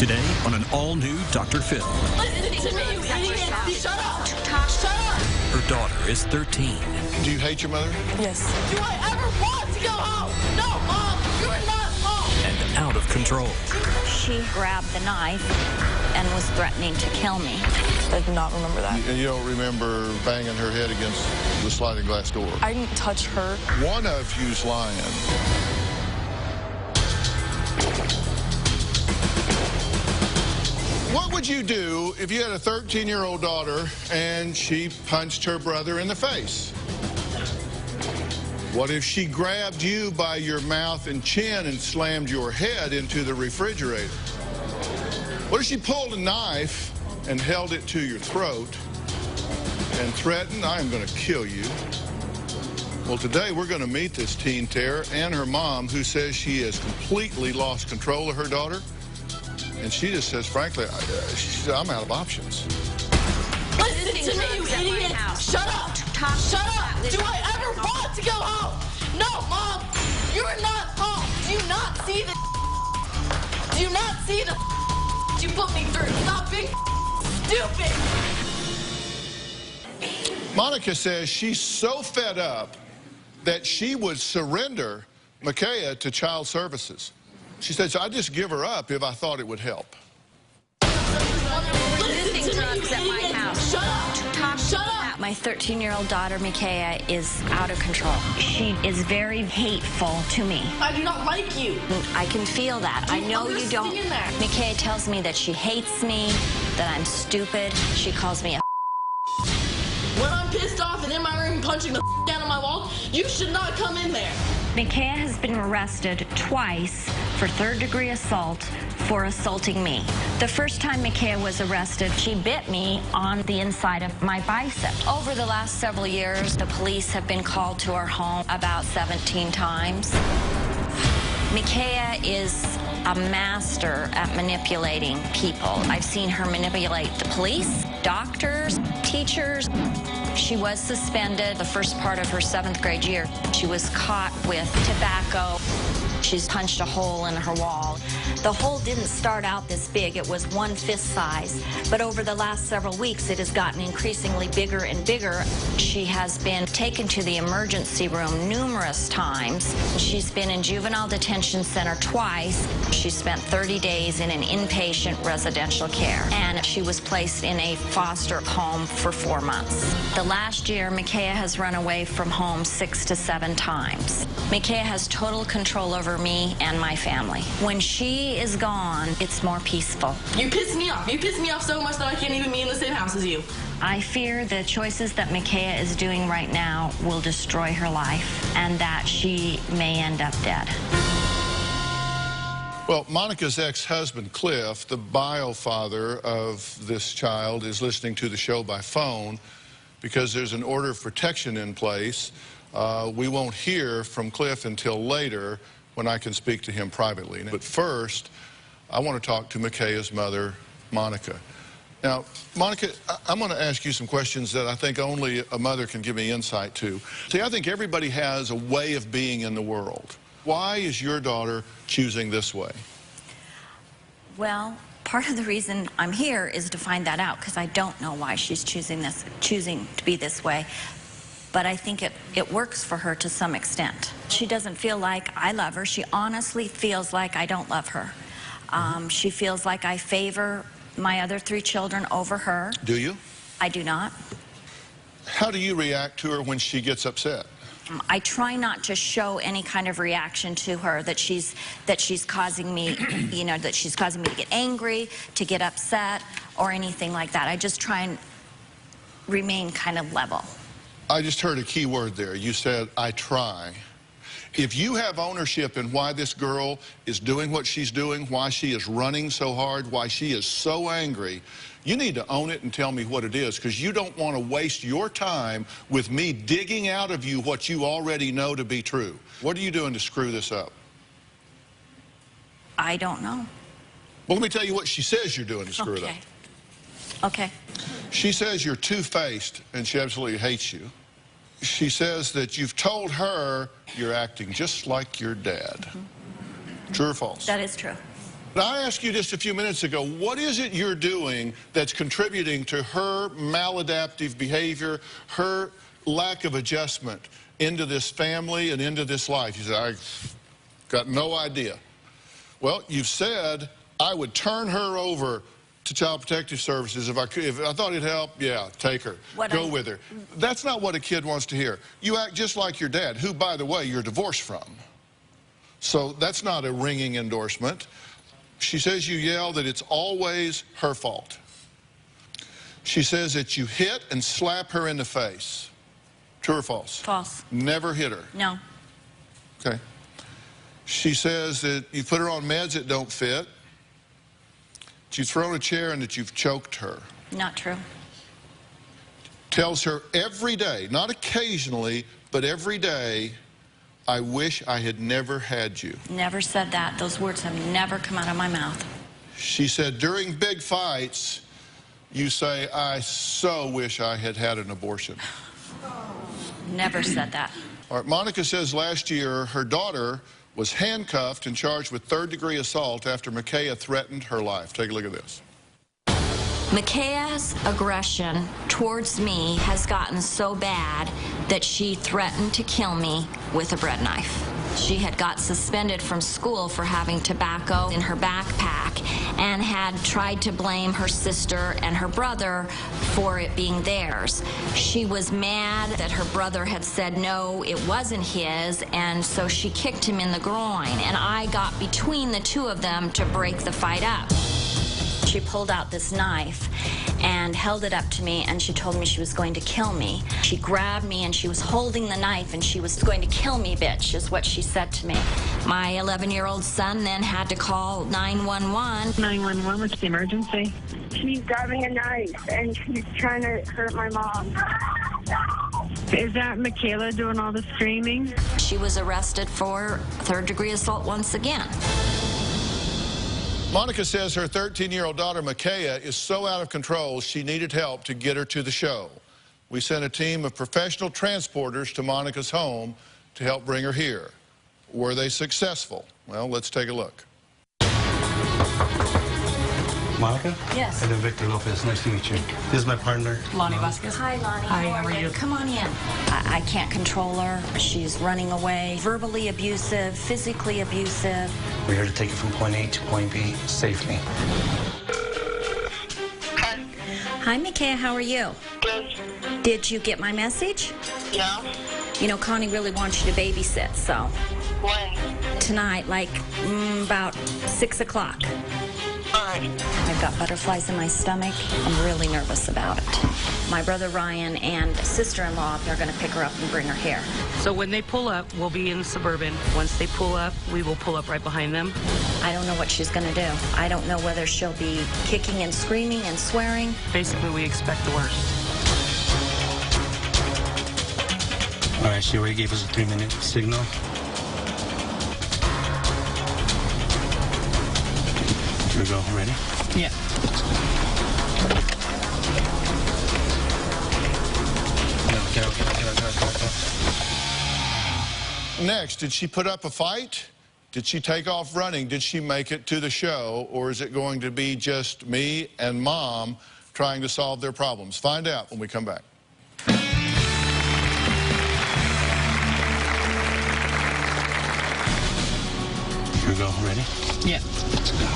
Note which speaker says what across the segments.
Speaker 1: Today on an all-new Dr. Phil.
Speaker 2: Listen to me, you idiot! Shut up! Shut up!
Speaker 1: Her daughter is 13.
Speaker 3: Do you hate your mother?
Speaker 4: Yes.
Speaker 2: Do I ever want to go home? No, Mom! You're not home!
Speaker 1: And out of control.
Speaker 5: She grabbed the knife and was threatening to kill me.
Speaker 4: I do not remember that.
Speaker 3: And you don't remember banging her head against the sliding glass door?
Speaker 4: I didn't touch her.
Speaker 3: One of you's lying. What would you do if you had a 13-year-old daughter and she punched her brother in the face? What if she grabbed you by your mouth and chin and slammed your head into the refrigerator? What if she pulled a knife and held it to your throat and threatened, "I'm going to kill you"? Well, today we're going to meet this teen terror and her mom, who says she has completely lost control of her daughter. And she just says, frankly, I'm out of options.
Speaker 2: Listen to me, you idiot! Shut up! Shut up! Do I ever want to go home? No, Mom! You're not home! Do you not see the Do you not see the you put me through? Stop being stupid!
Speaker 3: Monica says she's so fed up that she would surrender Micaiah to child services. She says, I'd just give her up if I thought it would help.
Speaker 5: Using drugs at my house.
Speaker 2: Shut up! Shut up!
Speaker 5: My 13-year-old daughter, Micaiah, is out of control. She is very hateful to me.
Speaker 2: I do not like you.
Speaker 5: I can feel that. I know you don't.
Speaker 2: Understand that.
Speaker 5: Micaiah tells me that she hates me, that I'm stupid. She calls me a
Speaker 2: When I'm pissed off and in my room punching the out of my wall, you should not come in there.
Speaker 5: Micaiah has been arrested twice for third-degree assault for assaulting me. The first time Micaiah was arrested, she bit me on the inside of my bicep. Over the last several years, the police have been called to our home about 17 times. Micaiah is a master at manipulating people. I've seen her manipulate the police, doctors, teachers. She was suspended the first part of her 7th grade year. She was caught with tobacco. She's punched a hole in her wall. The hole didn't start out this big. It was 1 fist size. But over the last several weeks, it has gotten increasingly bigger and bigger. She has been taken to the emergency room numerous times. She's been in juvenile detention center twice. She spent 30 days in an inpatient residential care. And she was placed in a foster home for 4 months. The last year, Micaiah has run away from home 6 to 7 times. Micaiah has total control over me and my family. When she is gone, it's more peaceful.
Speaker 2: You piss me off. You piss me off so much that I can't even be in the same house as you.
Speaker 5: I fear the choices that Micaiah is doing right now will destroy her life and that she may end up dead.
Speaker 3: Well, Monica's ex-husband, Cliff, the bio father of this child, is listening to the show by phone because there's an order of protection in place. We won't hear from Cliff until later when I can speak to him privately. But first, I want to talk to Micaiah's mother, Monica. Now, Monica, I'm going to ask you some questions that I think only a mother can give me insight to. See, I think everybody has a way of being in the world. Why is your daughter choosing this way?
Speaker 5: Well, part of the reason I'm here is to find that out because I don't know why she's choosing to be this way. But I think it works for her to some extent. She doesn't feel like I love her. She honestly feels like I don't love her. She feels like I favor my other 3 children over her.
Speaker 3: Do you?
Speaker 5: I do not.
Speaker 4: How do you react to her when she gets upset?
Speaker 5: I try not to show any kind of reaction to her that she's causing me, you know, that she's causing me to get angry, to get upset, or anything like that. I just try and remain kind of level.
Speaker 4: I just heard a key word there. You said, I try. If you have ownership in why this girl is doing what she's doing, why she is running so hard, why she is so angry, you need to own it and tell me what it is, because you don't want to waste your time with me digging out of you what you already know to be true. What are you doing to screw this up?
Speaker 5: I don't know.
Speaker 4: Well, let me tell you what she says you're doing to screw it up.
Speaker 5: Okay.
Speaker 4: She says you're two-faced, and she absolutely hates you. She says that you've told her you're acting just like your dad. True or false?
Speaker 5: That is true.
Speaker 3: I asked you just a few minutes ago, what is it you're doing that's contributing to her maladaptive behavior, her lack of adjustment into this family and into this life? You said, I've got no idea. Well, you've said I would turn her over to Child Protective Services if I could. If I thought it'd help, yeah, take her. Go with her. That's not what a kid wants to hear. You act just like your dad, who, by the way, you're divorced from. So that's not a ringing endorsement. She says you yell that it's always her fault. She says that you hit and slap her in the face. True or false?
Speaker 5: False.
Speaker 3: Never hit her?
Speaker 5: No.
Speaker 3: Okay. She says that you put her on meds that don't fit, that you've thrown a chair and that you've choked her.
Speaker 5: Not true.
Speaker 3: Tells her every day, not occasionally, but every day, I wish I had never had you.
Speaker 5: Never said that. Those words have never come out of my mouth.
Speaker 3: She said during big fights, you say, I so wish I had had an abortion.
Speaker 5: Never said that.
Speaker 3: All right, Monica says last year her daughter was handcuffed and charged with third-degree assault after Micaiah threatened her life. Take a look at this.
Speaker 5: Micaiah's aggression towards me has gotten so bad that she threatened to kill me with a bread knife. She had got suspended from school for having tobacco in her backpack and had tried to blame her sister and her brother for it being theirs. She was mad that her brother had said no, it wasn't his, and so she kicked him in the groin, and I got between the two of them to break the fight up. She pulled out this knife and held it up to me, and she told me she was going to kill me. She grabbed me and she was holding the knife and she was going to kill me, bitch, is what she said to me. My 11-year-old son then had to call 911.
Speaker 6: 911, what's the emergency?
Speaker 7: She's grabbing a knife and she's trying to hurt my mom.
Speaker 6: Is that Michaela doing all the screaming?
Speaker 5: She was arrested for third-degree assault once again.
Speaker 3: Monica says her 13-year-old daughter, Micaiah, is so out of control she needed help to get her to the show. We sent a team of professional transporters to Monica's home to help bring her here. Were they successful? Well, let's take a look.
Speaker 8: Monica?
Speaker 5: Yes.
Speaker 8: I'm Victor Lopez. Nice to meet you. This is my partner,
Speaker 9: Lonnie Vasquez.
Speaker 5: Hi, Lonnie.
Speaker 9: Hi, how are you?
Speaker 5: Come on in. I can't control her. She's running away. Verbally abusive, physically abusive.
Speaker 8: We're here to take you from point A to point B safely.
Speaker 5: Hi, Micaiah. How are you?
Speaker 7: Good.
Speaker 5: Did you get my message?
Speaker 7: Yeah.
Speaker 5: You know, Connie really wants you to babysit, so.
Speaker 7: When?
Speaker 5: Tonight, like about 6 o'clock.
Speaker 7: All right.
Speaker 5: I've got butterflies in my stomach. I'm really nervous about it. My brother Ryan and sister-in-law are going to pick her up and bring her here.
Speaker 9: So when they pull up, we'll be in the Suburban. Once they pull up, we will pull up right behind them.
Speaker 5: I don't know what she's going to do. I don't know whether she'll be kicking and screaming and swearing.
Speaker 9: Basically, we expect the worst.
Speaker 8: All right, she already gave us a 3-minute signal. Here we go. Ready?
Speaker 9: Yeah.
Speaker 8: Get out.
Speaker 3: Next, did she put up a fight? Did she take off running? Did she make it to the show? Or is it going to be just me and Mom trying to solve their problems? Find out when we come back.
Speaker 8: Here we go. Ready?
Speaker 9: Yeah.
Speaker 8: Let's go.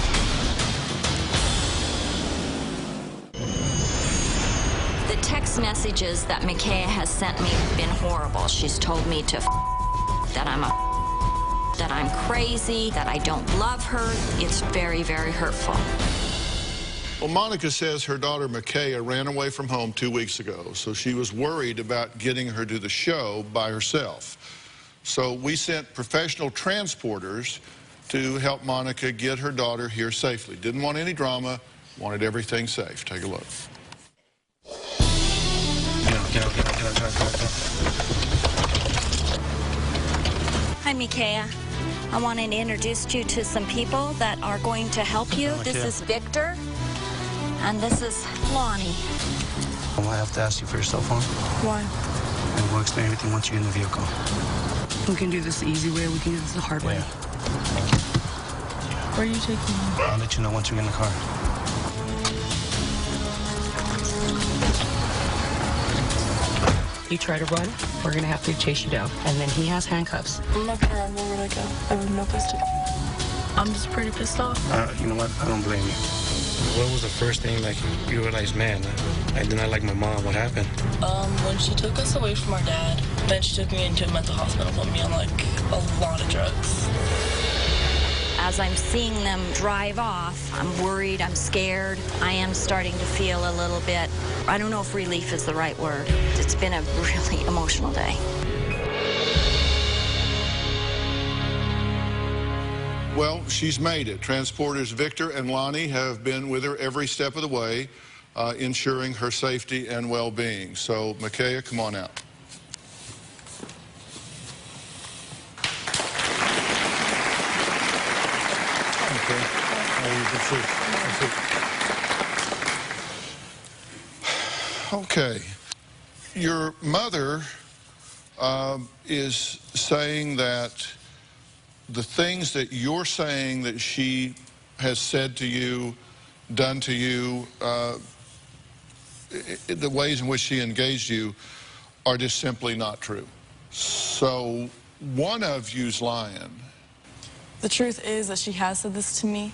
Speaker 5: The text messages that Micaiah has sent me have been horrible. She's told me to that I'm crazy, that I don't love her. It's very, very hurtful.
Speaker 3: Well, Monica says her daughter Micaiah ran away from home 2 weeks ago, so she was worried about getting her to the show by herself. So we sent professional transporters to help Monica get her daughter here safely. Didn't want any drama, wanted everything safe. Take a look.
Speaker 8: Get out.
Speaker 5: Hi, Micaiah. I wanted to introduce you to some people that are going to help you. This is Victor, and this is Lonnie.
Speaker 8: I might have to ask you for your cell phone.
Speaker 5: Why?
Speaker 8: And we'll explain everything once you're in the vehicle.
Speaker 9: We can do this the easy way. We can do this the hard way.
Speaker 8: Yeah.
Speaker 2: Where are you taking me?
Speaker 8: I'll let you know once you're in the car.
Speaker 9: You try to run, we're gonna have to chase you down. And then he has handcuffs.
Speaker 2: I'm not gonna run. Where would I go? I have no place to go. I'm just pretty pissed off.
Speaker 8: You know what? I don't blame you. What was the first thing, like, you realized, man, I did not like my mom? What happened?
Speaker 2: When she took us away from our dad, then she took me into a mental hospital, put me on, like, a lot of drugs.
Speaker 5: As I'm seeing them drive off, I'm worried, I'm scared. I am starting to feel a little bit, I don't know if relief is the right word. It's been a really emotional day.
Speaker 3: Well, she's made it. Transporters Victor and Lonnie have been with her every step of the way, ensuring her safety and well-being. So, Makaya, come on out. Okay. You can see. Okay. Your mother is saying that the things that you're saying that she has said to you, done to you, the ways in which she engaged you are just simply not true. So one of you's lying.
Speaker 2: The truth is that she has said this to me.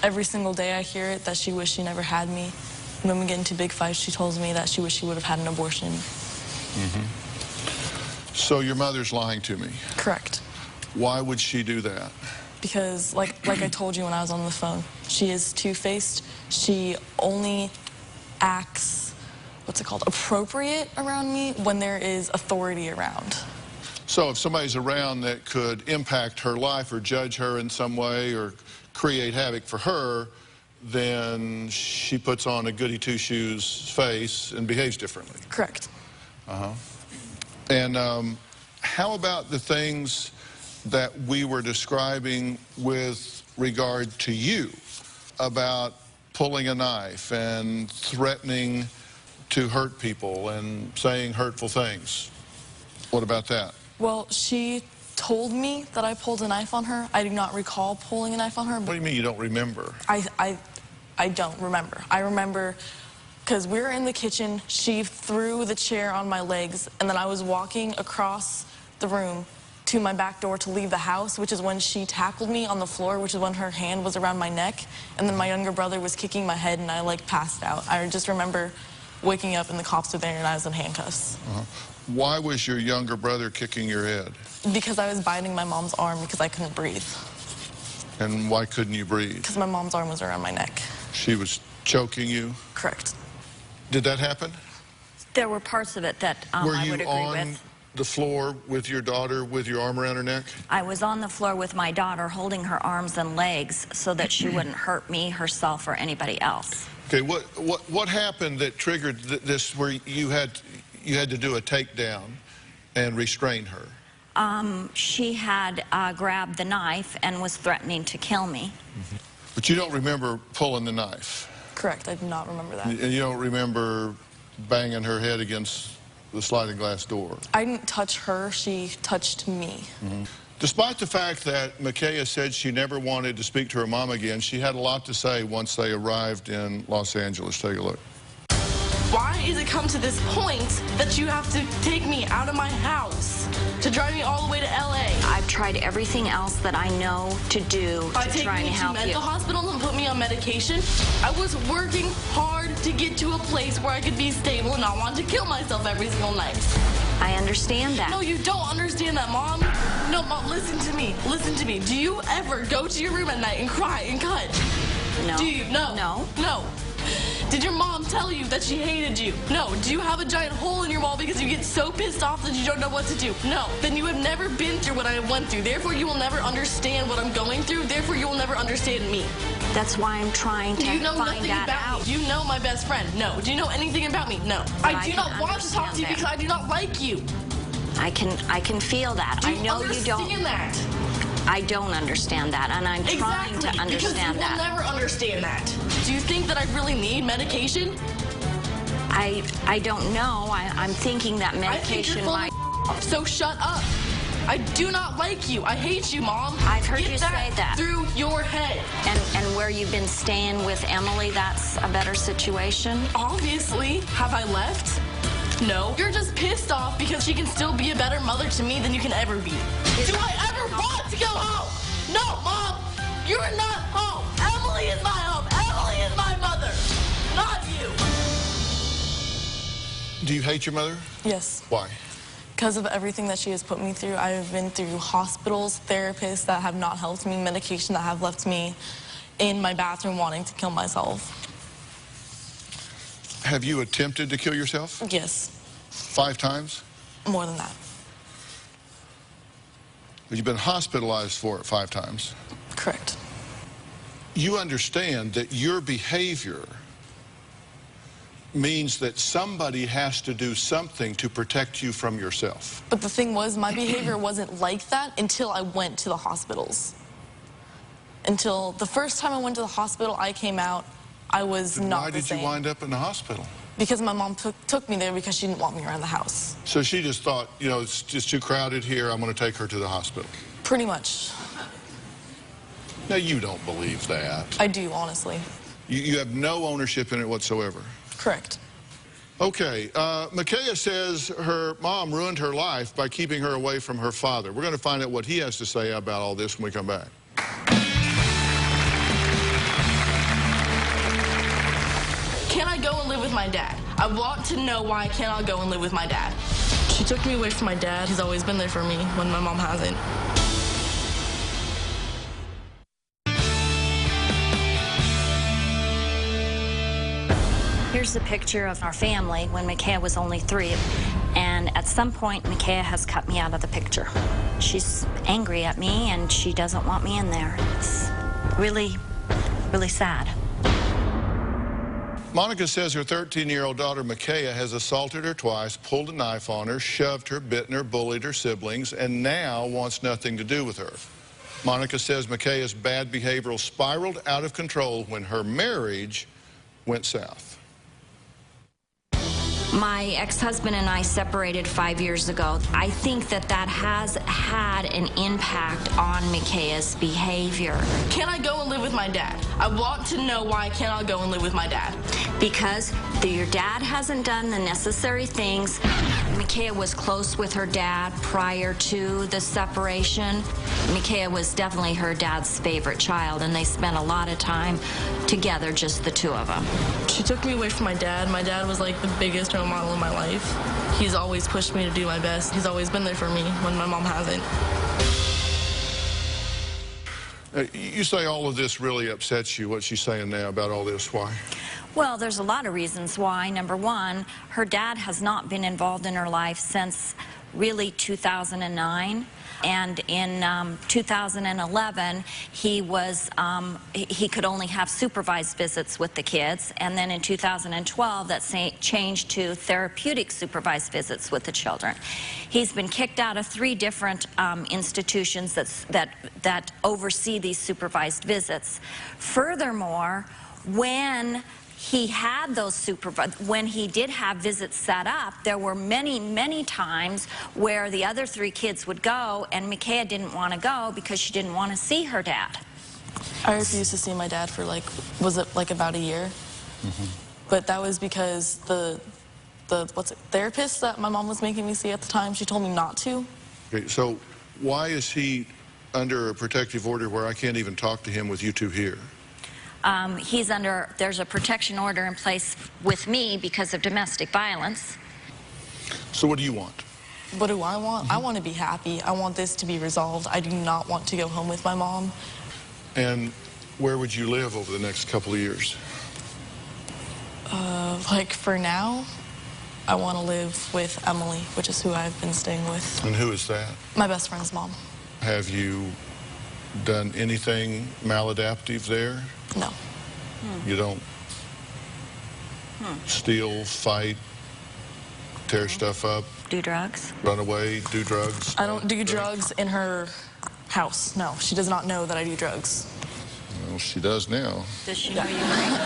Speaker 2: Every single day I hear it, that she wished she never had me. When we get into big fights, she tells me that she wished she would have had an abortion.
Speaker 3: So your mother's lying to me?
Speaker 2: Correct.
Speaker 3: Why would she do that?
Speaker 2: Because, like I told you when I was on the phone, she is two-faced. She only acts, appropriate around me when there is authority around.
Speaker 3: So if somebody's around that could impact her life or judge her in some way or create havoc for her, then she puts on a goody-two-shoes face and behaves differently.
Speaker 2: Correct.
Speaker 3: And how about the things that we were describing with regard to you about pulling a knife and threatening to hurt people and saying hurtful things? What about that?
Speaker 2: Well, she told me that I pulled a knife on her. I do not recall pulling a knife on her.
Speaker 3: What do you mean you don't remember?
Speaker 2: I don't remember. I remember because we were in the kitchen, she threw the chair on my legs, and then I was walking across the room to my back door to leave the house, which is when she tackled me on the floor, which is when her hand was around my neck, and then my younger brother was kicking my head, and I, like, passed out. I just remember waking up, and the cops were there, and I was in handcuffs.
Speaker 3: Why was your younger brother kicking your head?
Speaker 2: Because I was biting my mom's arm because I couldn't breathe.
Speaker 3: And why couldn't you breathe?
Speaker 2: Because my mom's arm was around my neck.
Speaker 3: She was choking you?
Speaker 2: Correct.
Speaker 3: Did that happen?
Speaker 5: There were parts of it that I would agree with.
Speaker 3: Were you on the floor with your daughter with your arm around her neck?
Speaker 5: I was on the floor with my daughter holding her arms and legs so that she wouldn't hurt me, herself, or anybody else.
Speaker 3: Okay, what happened that triggered this where you had to do a takedown and restrain her?
Speaker 5: She had grabbed the knife and was threatening to kill me.
Speaker 3: But you don't remember pulling the knife?
Speaker 2: Correct, I do not remember that.
Speaker 3: And you don't remember banging her head against the sliding glass door?
Speaker 2: I didn't touch her, she touched me.
Speaker 3: Despite the fact that Makaya said she never wanted to speak to her mom again, she had a lot to say once they arrived in Los Angeles. Take a look.
Speaker 2: Why is it come to this point that you have to take me out of my house to drive me all the way to LA?
Speaker 5: I've tried everything else that I know to do to try and help you.
Speaker 2: By taking me to mental hospitals and put me on medication, I was working hard to get to a place where I could be stable and not want to kill myself every single night.
Speaker 5: I understand that.
Speaker 2: No, you don't understand that, Mom. No, Mom, listen to me. Listen to me. Do you ever go to your room at night and cry and cut?
Speaker 5: No.
Speaker 2: Do you? No.
Speaker 5: No.
Speaker 2: No. Did your mom tell you that she hated you? No. Do you have a giant hole in your wall because you get so pissed off that you don't know what to do? No. Then you have never been through what I went through. Therefore, you will never understand what I'm going through. Therefore, you will never understand me.
Speaker 5: That's why I'm trying to find that out.
Speaker 2: Do you know my best friend? No. Do you know anything about me? No. I do not want to talk to you because I do not like you.
Speaker 5: I can feel that. I know you don't.
Speaker 2: Understand that?
Speaker 5: I don't understand that, and I'm trying to understand that.
Speaker 2: Because you will never understand that. Do you think that I really need medication?
Speaker 5: I don't know. I'm thinking that medication might.
Speaker 2: So shut up. I do not like you. I hate you, Mom.
Speaker 5: I've heard
Speaker 2: Get
Speaker 5: you say that.
Speaker 2: Through your head.
Speaker 5: And where you've been staying with Emily, that's a better situation?
Speaker 2: Obviously. Have I left? No. You're just pissed off because she can still be a better mother to me than you can ever be. Do I ever want to go home? No, Mom. You're not home. Emily is my home. Emily is my mother. Not you.
Speaker 3: Do you hate your mother?
Speaker 2: Yes.
Speaker 3: Why?
Speaker 2: Because of everything that she has put me through. I have been through hospitals, therapists that have not helped me, medication that have left me in my bathroom wanting to kill myself.
Speaker 3: Have you attempted to kill yourself?
Speaker 2: Yes.
Speaker 3: 5 times?
Speaker 2: More than that.
Speaker 3: You've been hospitalized for it 5 times.
Speaker 2: Correct.
Speaker 3: You understand that your behavior means that somebody has to do something to protect you from yourself.
Speaker 2: But the thing was, my behavior wasn't like that until I went to the hospitals. Until the first time I went to the hospital, I came out, I was not the same.
Speaker 3: Why did you wind up in the hospital?
Speaker 2: Because my mom took me there because she didn't want me around the house.
Speaker 3: So she just thought, you know, it's just too crowded here, I'm going to take her to the hospital.
Speaker 2: Pretty much.
Speaker 3: Now, you don't believe that.
Speaker 2: I do, honestly.
Speaker 3: You have no ownership in it whatsoever.
Speaker 2: Correct.
Speaker 3: Okay, Micaiah says her mom ruined her life by keeping her away from her father. We're going to find out what he has to say about all this when we come back.
Speaker 2: Can I go and live with my dad? I want to know why I cannot go and live with my dad. She took me away from my dad. He's always been there for me when my mom hasn't.
Speaker 5: Here's a picture of our family when Micaiah was only 3. And at some point, Micaiah has cut me out of the picture. She's angry at me, and she doesn't want me in there. It's really, really sad.
Speaker 3: Monica says her 13-year-old daughter, Micaiah, has assaulted her twice, pulled a knife on her, shoved her, bitten her, bullied her siblings, and now wants nothing to do with her. Monica says Micaiah's bad behavior spiraled out of control when her marriage went south.
Speaker 5: My ex-husband and I separated 5 years ago. I think that that has had an impact on Micaiah's behavior.
Speaker 2: Can I go and live with my dad? I want to know why I cannot go and live with my dad.
Speaker 5: Because your dad hasn't done the necessary things. Micaiah was close with her dad prior to the separation. Micaiah was definitely her dad's favorite child, and they spent a lot of time together, just the two of them.
Speaker 2: She took me away from my dad. My dad was like the biggest role model in my life. He's always pushed me to do my best. He's always been there for me when my mom hasn't.
Speaker 3: You say all of this really upsets you. What's she saying now about all this? Why?
Speaker 5: Well, there's a lot of reasons why. Number one, her dad has not been involved in her life since really 2009. And in 2011, he could only have supervised visits with the kids. And then in 2012, that changed to therapeutic supervised visits with the children. He's been kicked out of 3 different institutions that oversee these supervised visits. Furthermore, when he had those when he did have visits set up, there were many, many times where the other 3 kids would go, and Micaiah didn't want to go because she didn't want to see her dad.
Speaker 2: I refused to see my dad for was it about a year? Mm-hmm. But that was because the therapist that my mom was making me see at the time, she told me not to.
Speaker 3: Okay, so why is he under a protective order where I can't even talk to him with you two here?
Speaker 5: There's a protection order in place with me because of domestic violence.
Speaker 3: So what do you want?
Speaker 2: What do I want? I want to be happy. I want this to be resolved. I do not want to go home with my mom.
Speaker 3: And where would you live over the next couple of years?
Speaker 2: For now, I want to live with Emily, which is who I've been staying with.
Speaker 3: And who is that?
Speaker 2: My best friend's mom.
Speaker 3: Have you done anything maladaptive there?
Speaker 2: No.
Speaker 3: You don't steal, fight, tear stuff up?
Speaker 5: Do drugs?
Speaker 3: Run away, do drugs?
Speaker 2: I don't do drugs in her house. No, she does not know that I do drugs.
Speaker 3: Well, she does now.
Speaker 5: Does she know you drink?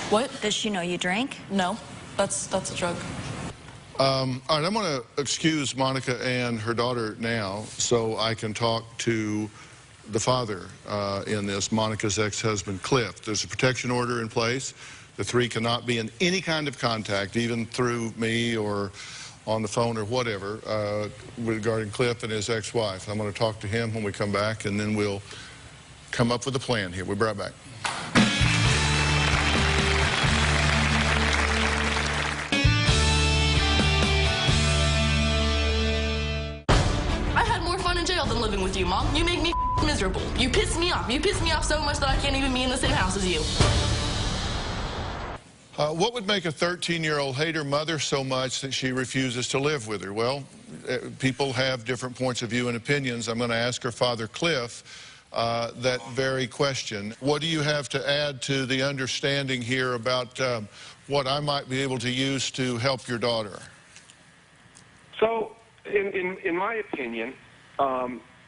Speaker 2: What?
Speaker 5: Does she know you drink?
Speaker 2: No, that's a drug.
Speaker 3: All right, I'm going to excuse Monica and her daughter now so I can talk to the father in this, Monica's ex-husband, Cliff. There's a protection order in place. The three cannot be in any kind of contact, even through me or on the phone or whatever, regarding Cliff and his ex-wife. I'm going to talk to him when we come back, and then we'll come up with a plan here. We'll be right back.
Speaker 2: I had more fun in jail than living with you, Mom. You make me miserable. You piss me off. You piss me off so much that I can't even be in the same house as you.
Speaker 3: What would make a 13-year-old hate her mother so much that she refuses to live with her? Well, people have different points of view and opinions. I'm going to ask her father, Cliff, that very question. What do you have to add to the understanding here about what I might be able to use to help your daughter?
Speaker 10: So, in my opinion,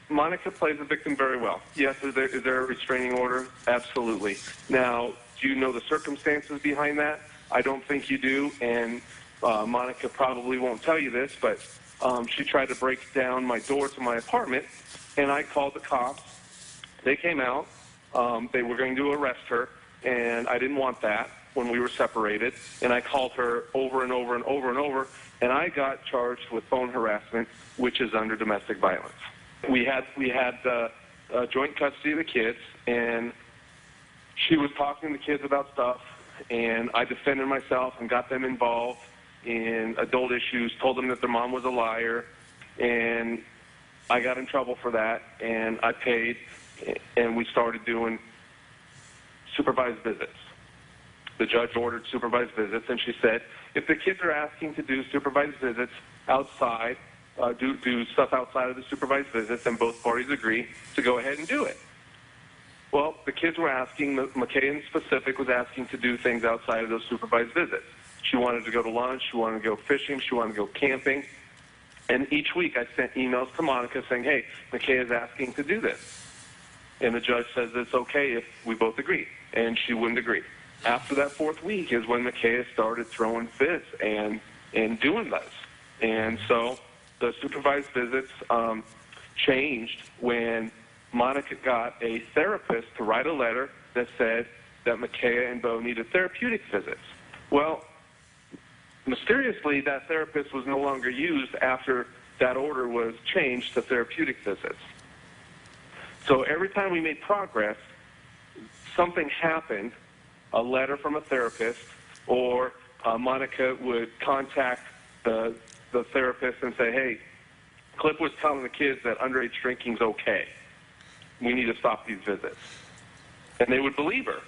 Speaker 10: Monica plays the victim very well. Yes, is there a restraining order? Absolutely. Now, do you know the circumstances behind that? I don't think you do, and Monica probably won't tell you this, but she tried to break down my door to my apartment, and I called the cops. They came out. They were going to arrest her, and I didn't want that when we were separated, and I called her over and over and over and over, and I got charged with phone harassment, which is under domestic violence. We had joint custody of the kids, and she was talking to the kids about stuff, and I defended myself and got them involved in adult issues, told them that their mom was a liar, and I got in trouble for that, and I paid, and we started doing supervised visits. The judge ordered supervised visits, and she said, if the kids are asking to do supervised visits outside, do stuff outside of the supervised visits, and both parties agree to go ahead and do it. Well, the kids were asking, McKay in specific was asking to do things outside of those supervised visits. She wanted to go to lunch, she wanted to go fishing, she wanted to go camping. And each week I sent emails to Monica saying, hey, McKay is asking to do this. And the judge says it's okay if we both agree. And she wouldn't agree. After that fourth week is when McKay started throwing fits and doing this. And so the supervised visits changed when Monica got a therapist to write a letter that said that McKay and Bo needed therapeutic visits. Well, mysteriously, that therapist was no longer used after that order was changed to therapeutic visits. So every time we made progress, something happened, a letter from a therapist, or Monica would contact the therapist and say, hey, Cliff was telling the kids that underage drinking's okay. We need to stop these visits. And they would believe her.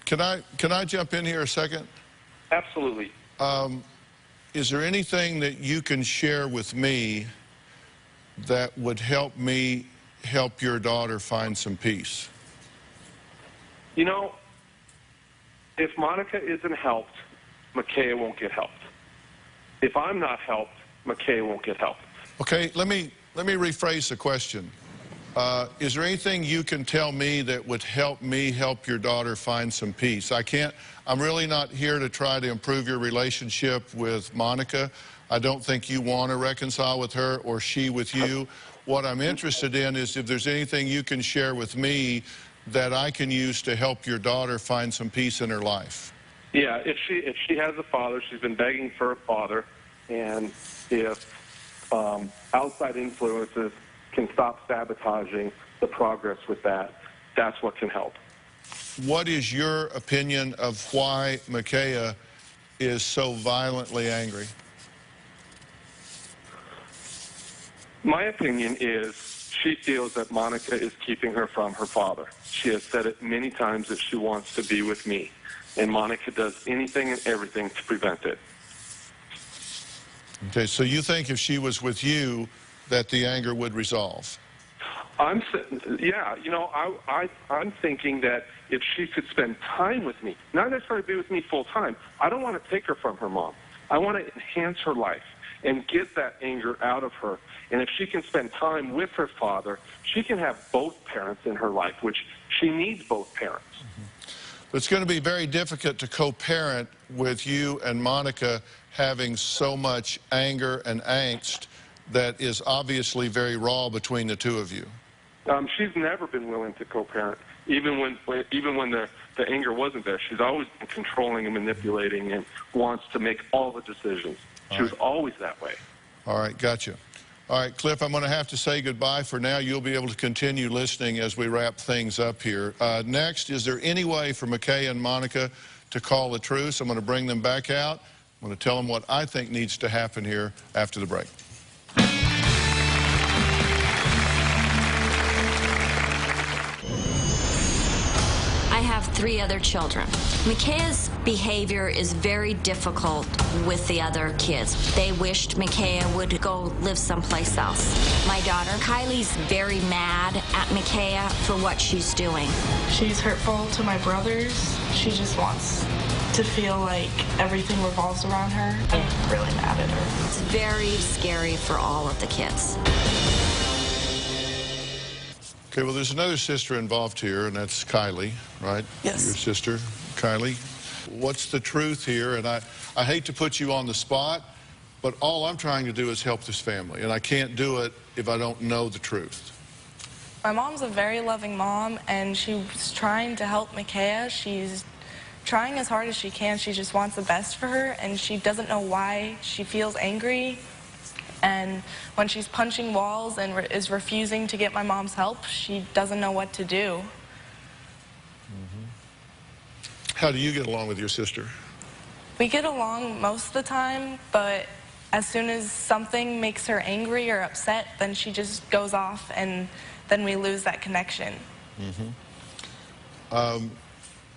Speaker 3: Can I jump in here a second?
Speaker 10: Absolutely.
Speaker 3: Is there anything that you can share with me that would help me help your daughter find some peace?
Speaker 10: You know, if Monica isn't helped, McKay won't get helped. If I'm not helped, McKay won't get helped.
Speaker 3: Okay, let me rephrase the question. Is there anything you can tell me that would help me help your daughter find some peace? I'm really not here to try to improve your relationship with Monica. I don't think you want to reconcile with her or she with you. What I'm interested in is if there's anything you can share with me that I can use to help your daughter find some peace in her life.
Speaker 10: Yeah, if she has a father, she's been begging for a father, and if outside influences can stop sabotaging the progress with that, that's what can help.
Speaker 3: What is your opinion of why Micaiah is so violently angry?
Speaker 10: My opinion is she feels that Monica is keeping her from her father. She has said it many times that she wants to be with me, and Monica does anything and everything to prevent it.
Speaker 3: Okay, so you think if she was with you that the anger would resolve?
Speaker 10: Yeah, you know, I'm thinking that if she could spend time with me, not necessarily be with me full time, I don't want to take her from her mom. I want to enhance her life and get that anger out of her. And if she can spend time with her father, she can have both parents in her life, which she needs both parents.
Speaker 3: It's going to be very difficult to co-parent with you and Monica having so much anger and angst that is obviously very raw between the two of you.
Speaker 10: She's never been willing to co-parent, even when the anger wasn't there. She's always been controlling and manipulating and wants to make all the decisions. She was always that way.
Speaker 3: All right, gotcha. All right, Cliff, I'm going to have to say goodbye for now. You'll be able to continue listening as we wrap things up here. Next, is there any way for McKay and Monica to call a truce? I'm going to bring them back out. I'm going to tell them what I think needs to happen here after the break.
Speaker 5: I have 3 other children. Micaiah's behavior is very difficult with the other kids. They wished Micaiah would go live someplace else. My daughter, Kylie's very mad at Micaiah for what she's doing.
Speaker 11: She's hurtful to my brothers. She just wants to feel like everything revolves around her. I'm really mad at her.
Speaker 5: It's very scary for all of the kids.
Speaker 3: Okay, well, there's another sister involved here, and that's Kylie, right?
Speaker 11: Yes.
Speaker 3: Your sister, Kylie. What's the truth here? And I hate to put you on the spot, but all I'm trying to do is help this family, and I can't do it if I don't know the truth.
Speaker 11: My mom's a very loving mom, and she's trying to help Micaiah. She's trying as hard as she can. She just wants the best for her, and she doesn't know why she feels angry. And when she's punching walls and is refusing to get my mom's help, she doesn't know what to do.
Speaker 3: How do you get along with your sister?
Speaker 11: We get along most of the time, but as soon as something makes her angry or upset, then she just goes off, and then we lose that connection.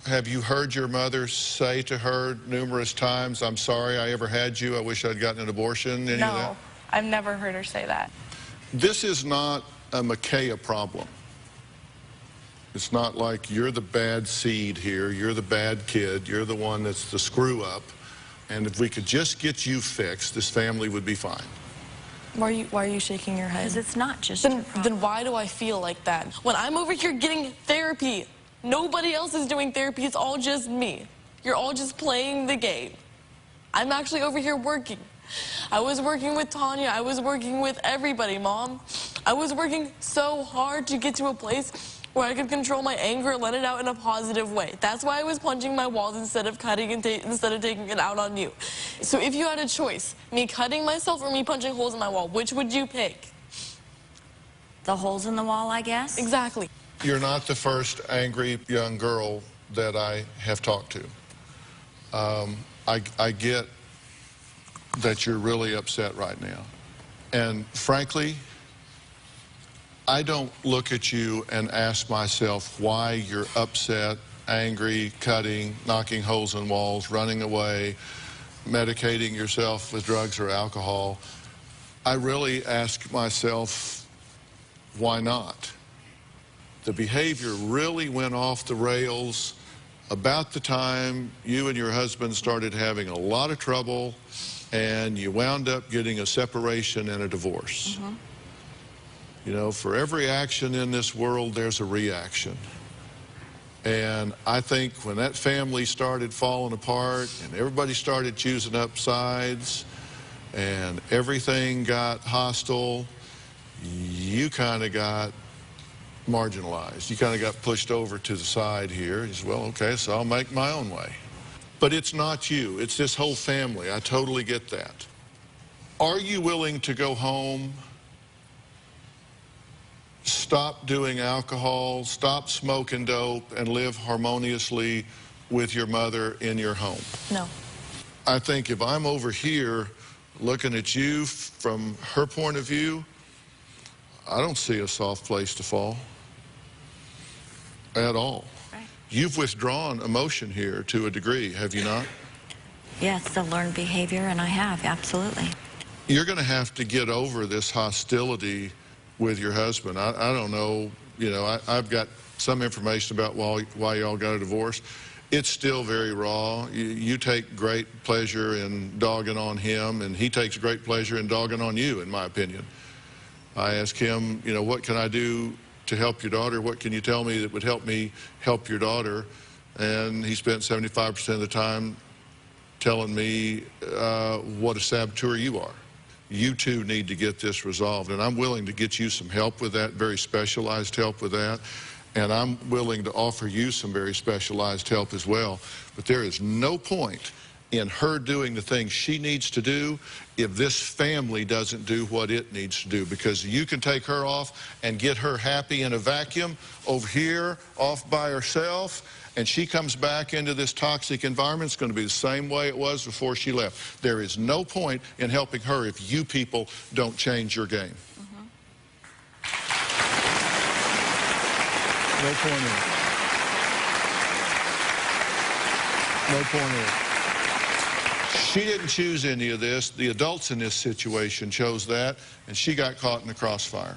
Speaker 3: Have you heard your mother say to her numerous times, I'm sorry I ever had you, I wish I'd gotten an abortion, any of that?
Speaker 11: No, I've never heard her say that.
Speaker 3: This is not a Micaiah problem. It's not like you're the bad seed here, you're the bad kid, you're the one that's the screw up, and if we could just get you fixed, this family would be fine.
Speaker 12: Why are you shaking your head?
Speaker 5: Because it's not just
Speaker 12: Then why do I feel like that? When I'm over here getting therapy, nobody else is doing therapy, it's all just me. You're all just playing the game. I'm actually over here working. I was working with Tanya, I was working with everybody, Mom. I was working so hard to get to a place where I could control my anger and let it out in a positive way. That's why I was punching my walls instead of cutting and instead of taking it out on you. So if you had a choice, me cutting myself or me punching holes in my wall, which would you pick?
Speaker 5: The holes in the wall, I guess?
Speaker 12: Exactly.
Speaker 3: You're not the first angry young girl that I have talked to. I get that you're really upset right now. And frankly, I don't look at you and ask myself why you're upset, angry, cutting, knocking holes in walls, running away, medicating yourself with drugs or alcohol. I really ask myself, why not? The behavior really went off the rails about the time you and your husband started having a lot of trouble and you wound up getting a separation and a divorce. You know, for every action in this world, there's a reaction. And I think when that family started falling apart and everybody started choosing up sides and everything got hostile, you kind of got marginalized. You kind of got pushed over to the side here. You said, well, okay, so I'll make my own way. But it's not you. It's this whole family. I totally get that. Are you willing to go home, stop doing alcohol, stop smoking dope, and live harmoniously with your mother in your home?
Speaker 12: No.
Speaker 3: I think if I'm over here looking at you from her point of view, I don't see a soft place to fall at all.
Speaker 5: Right.
Speaker 3: You've withdrawn emotion here to a degree, have you not?
Speaker 5: Yeah, it's the learned behavior, and I have, absolutely.
Speaker 3: You're going to have to get over this hostility with your husband. I don't know, you know, I've got some information about why y'all got a divorce. It's still very raw. You take great pleasure in dogging on him, and he takes great pleasure in dogging on you, in my opinion. I asked him, you know, what can I do to help your daughter? What can you tell me that would help me help your daughter? and he spent 75% of the time telling me what a saboteur you are. You two need to get this resolved, and I'm willing to get you some help with that, very specialized help with that, and I'm willing to offer you some very specialized help as well. But there is no point in her doing the things she needs to do if this family doesn't do what it needs to do, because you can take her off and get her happy in a vacuum over here off by herself, and she comes back into this toxic environment. It's going to be the same way it was before she left. There is no point in helping her if you people don't change your game. No point in it. No point in it. She didn't choose any of this. The adults in this situation chose that, and she got caught in the crossfire.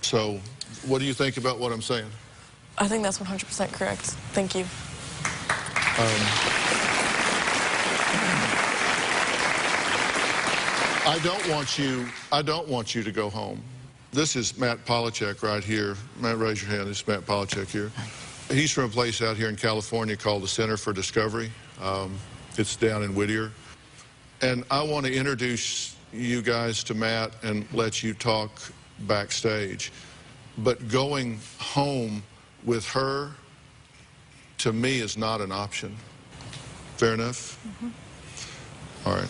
Speaker 3: So, what do you think about what I'm saying?
Speaker 12: I think that's 100% correct. Thank you.
Speaker 3: I don't want you to go home. This is Matt Polachek right here. Matt, raise your hand. This is Matt Polachek here. He's from a place out here in California called the Center for Discovery. It's down in Whittier. And I want to introduce you guys to Matt and let you talk backstage. But going home with her, to me, is not an option. Fair enough? All right.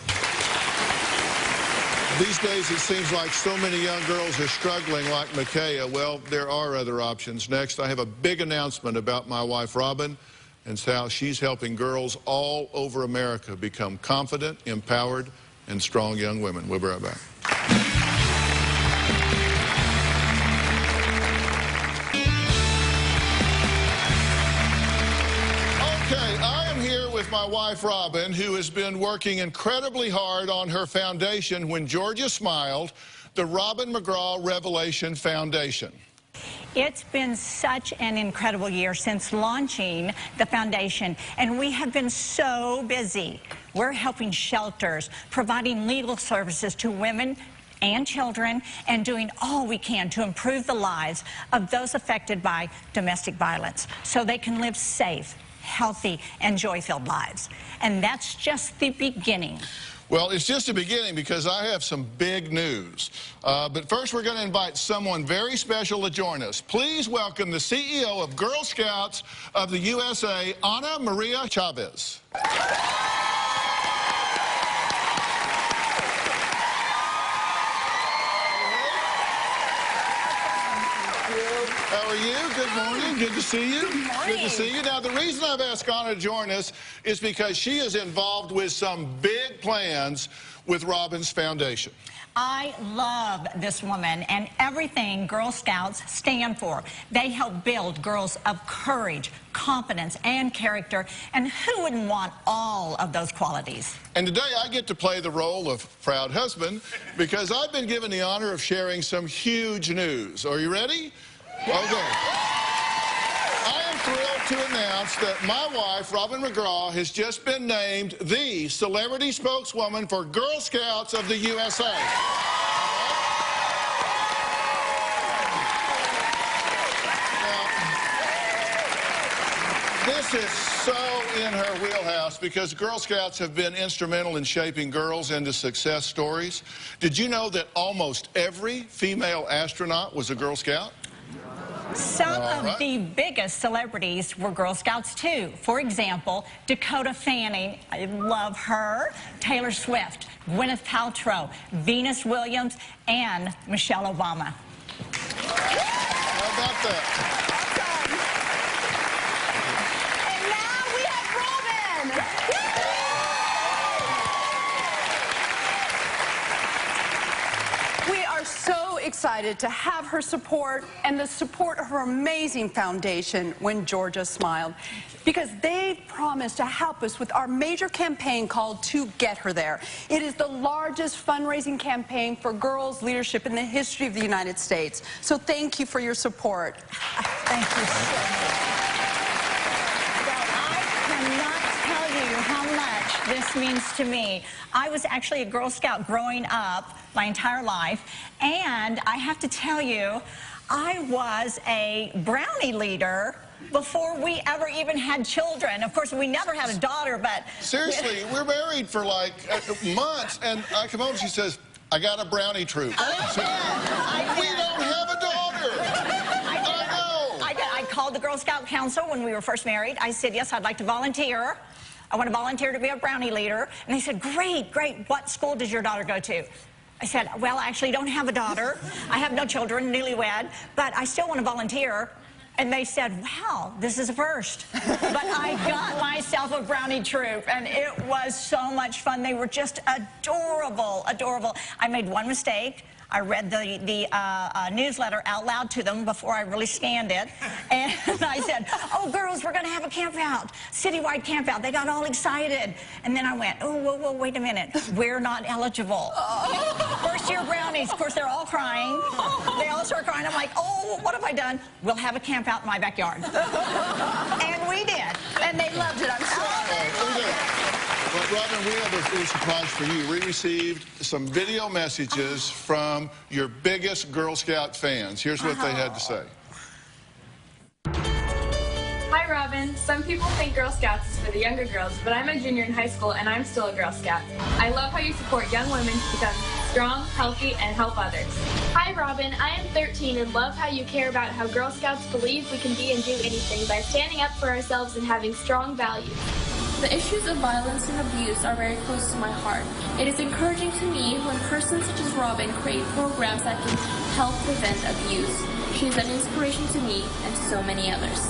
Speaker 3: These days, it seems like so many young girls are struggling like Micaiah. Well, there are other options. Next, I have a big announcement about my wife, Robin, and how she's helping girls all over America become confident, empowered, and strong young women. We'll be right back. With my wife, Robin, who has been working incredibly hard on her foundation, When Georgia Smiled, the Robin McGraw Revelation Foundation.
Speaker 13: It's been such an incredible year since launching the foundation, and we have been so busy. We're helping shelters, providing legal services to women and children, and doing all we can to improve the lives of those affected by domestic violence so they can live safe, healthy, and joy-filled lives. And that's just the beginning.
Speaker 3: Well, it's just the beginning, because I have some big news. But first, we're going to invite someone very special to join us. Please welcome the CEO of Girl Scouts of the USA, Ana Maria Chavez. How are you? Good morning. Good to see you.
Speaker 13: Good morning.
Speaker 3: Good to see you. Now, the reason I've asked Ana to join us is because she is involved with some big plans with Robin's Foundation.
Speaker 13: I love this woman and everything Girl Scouts stand for. They help build girls of courage, confidence, and character. And who wouldn't want all of those qualities?
Speaker 3: And today I get to play the role of proud husband, because I've been given the honor of sharing some huge news. Are you ready? Okay. I am thrilled to announce that my wife, Robin McGraw, has just been named the celebrity spokeswoman for Girl Scouts of the USA. Now, this is so in her wheelhouse, because Girl Scouts have been instrumental in shaping girls into success stories. Did you know that almost every female astronaut was a Girl Scout?
Speaker 13: Some of the biggest celebrities were Girl Scouts, too. For example, Dakota Fanning, I love her, Taylor Swift, Gwyneth Paltrow, Venus Williams, and Michelle Obama.
Speaker 3: How about that?
Speaker 2: And now we have Robin!
Speaker 14: We are so excited to have her support and the support of her amazing foundation, When Georgia Smiled, because they promised to help us with our major campaign called To Get Her There. It is the largest fundraising campaign for girls' leadership in the history of the United States. So thank you for your support.
Speaker 13: Thank you so much. Well, I cannot tell you how much this means to me. I was actually a Girl Scout growing up my entire life, and I have to tell you, I was a brownie leader before we ever even had children. Of course, we never had a daughter, but...
Speaker 4: Seriously, we're married for like months, and I come home and she says, I got a brownie troop. I said, we don't have a daughter.
Speaker 13: I called the Girl Scout Council when we were first married. I said, yes, I'd like to volunteer. I want to volunteer to be a brownie leader. And they said, great, great. What school does your daughter go to? I said, well, I actually don't have a daughter. I have no children, newlywed, but I still want to volunteer. And they said, wow, this is a first. But I got myself a brownie troop, and it was so much fun. They were just adorable, adorable. I made one mistake. I read the newsletter out loud to them before I really scanned it. And I said, oh, girls, we're going to have a camp out, citywide camp out. They got all excited. And then I went, oh, whoa, whoa, wait a minute. We're not eligible. First-year brownies. Of course, they're all crying. They all start crying. I'm like, oh, what have I done? We'll have a camp out in my backyard. And we did.
Speaker 14: And they loved it, I'm sure.
Speaker 4: Well, Robin, we have a little surprise for you. We received some video messages from your biggest Girl Scout fans. Here's what they had to say.
Speaker 15: Hi, Robin. Some people think Girl Scouts is for the younger girls, but I'm a junior in high school and I'm still a Girl Scout. I love how you support young women to become strong, healthy, and help others.
Speaker 16: Hi, Robin. I am 13 and love how you care about how Girl Scouts believe we can be and do anything by standing up for ourselves and having strong values.
Speaker 17: The issues of violence and abuse are very close to my heart. It is encouraging to me when persons such as Robin create programs that can help prevent abuse. She is an inspiration to me and to so many others.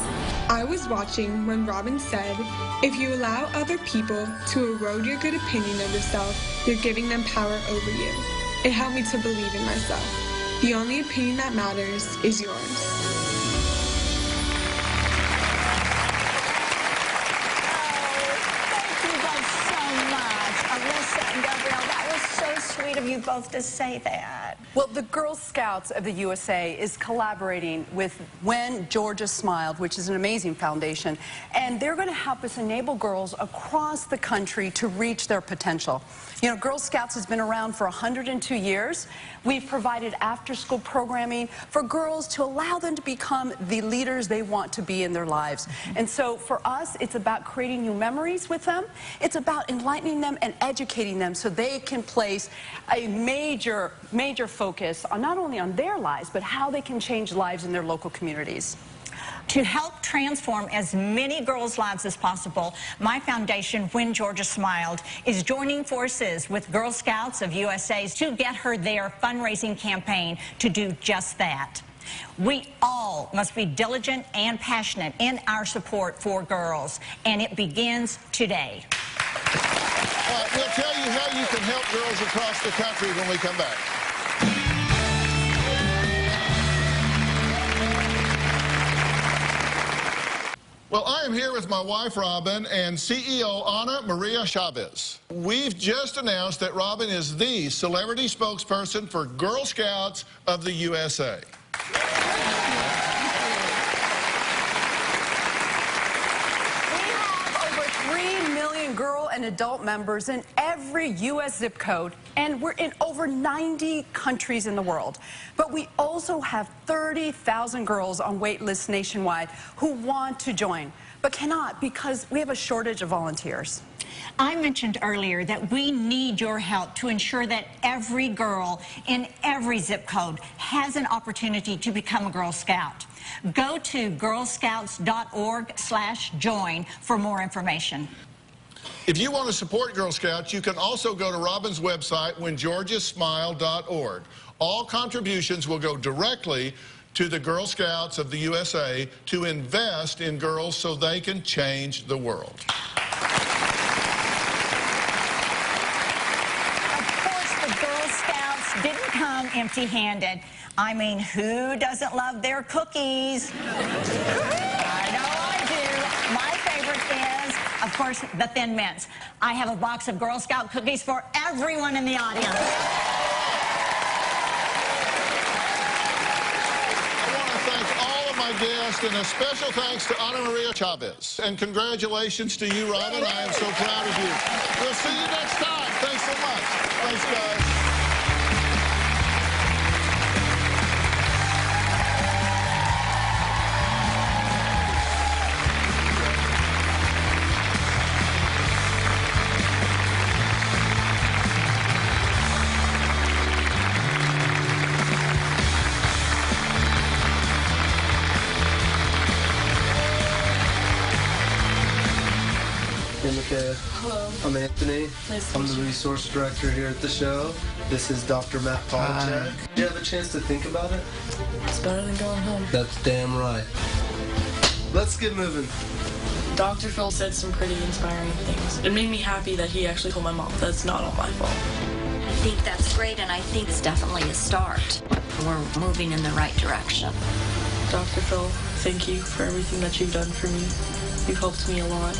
Speaker 18: I was watching when Robin said, if you allow other people to erode your good opinion of yourself, you're giving them power over you. It helped me to believe in myself. The only opinion that matters is yours.
Speaker 13: Sweet of you both to say that.
Speaker 14: Well, the Girl Scouts of the USA is collaborating with When Georgia Smiled, which is an amazing foundation, and they're going to help us enable girls across the country to reach their potential. You know, Girl Scouts has been around for 102 years. We've provided after-school programming for girls to allow them to become the leaders they want to be in their lives. And so for us, it's about creating new memories with them. It's about enlightening them and educating them so they can place a major focus on not only on their lives, but how they can change lives in their local communities.
Speaker 13: To help transform as many girls' lives as possible, my foundation, When Georgia Smiled, is joining forces with Girl Scouts of USA to Get Her There fundraising campaign to do just that. We all must be diligent and passionate in our support for girls, and it begins today.
Speaker 4: We'll tell you how you can help girls across the country when we come back. Well, I am here with my wife, Robin, and CEO Ana Maria Chavez. We've just announced that Robin is the celebrity spokesperson for Girl Scouts of the USA.
Speaker 14: Girl and adult members in every U.S. zip code, and we're in over 90 countries in the world. But we also have 30,000 girls on wait lists nationwide who want to join, but cannot because we have a shortage of volunteers.
Speaker 13: I mentioned earlier that we need your help to ensure that every girl in every zip code has an opportunity to become a Girl Scout. Go to girlscouts.org/join for more information.
Speaker 4: If you want to support Girl Scouts, you can also go to Robin's website, whengeorgiasmiled.org. All contributions will go directly to the Girl Scouts of the USA to invest in girls so they can change the world.
Speaker 13: Of course, the Girl Scouts didn't come empty-handed. I mean, who doesn't love their cookies? I know I do. My favorite is, of course, the Thin Mints. I have a box of Girl Scout cookies for everyone in the audience.
Speaker 4: I want to thank all of my guests, and a special thanks to Ana Maria Chavez. And congratulations to you, Robin. I am so proud of you. We'll see you next time. Thanks so much. Thanks, guys.
Speaker 19: Hey, Micaiah.
Speaker 11: Hello.
Speaker 19: I'm Anthony.
Speaker 11: Nice to
Speaker 19: I'm
Speaker 11: meet
Speaker 19: the
Speaker 11: you.
Speaker 19: resource director here at the show. This is Dr. Matt Polachek. Did you have a chance to think about it?
Speaker 11: It's better than going home.
Speaker 19: That's damn right. Let's get moving.
Speaker 11: Dr. Phil said some pretty inspiring things. It made me happy that he actually told my mom that it's not all my fault.
Speaker 5: I think that's great, and I think it's definitely a start. We're moving in the right direction.
Speaker 11: Dr. Phil, thank you for everything that you've done for me. You've helped me a lot.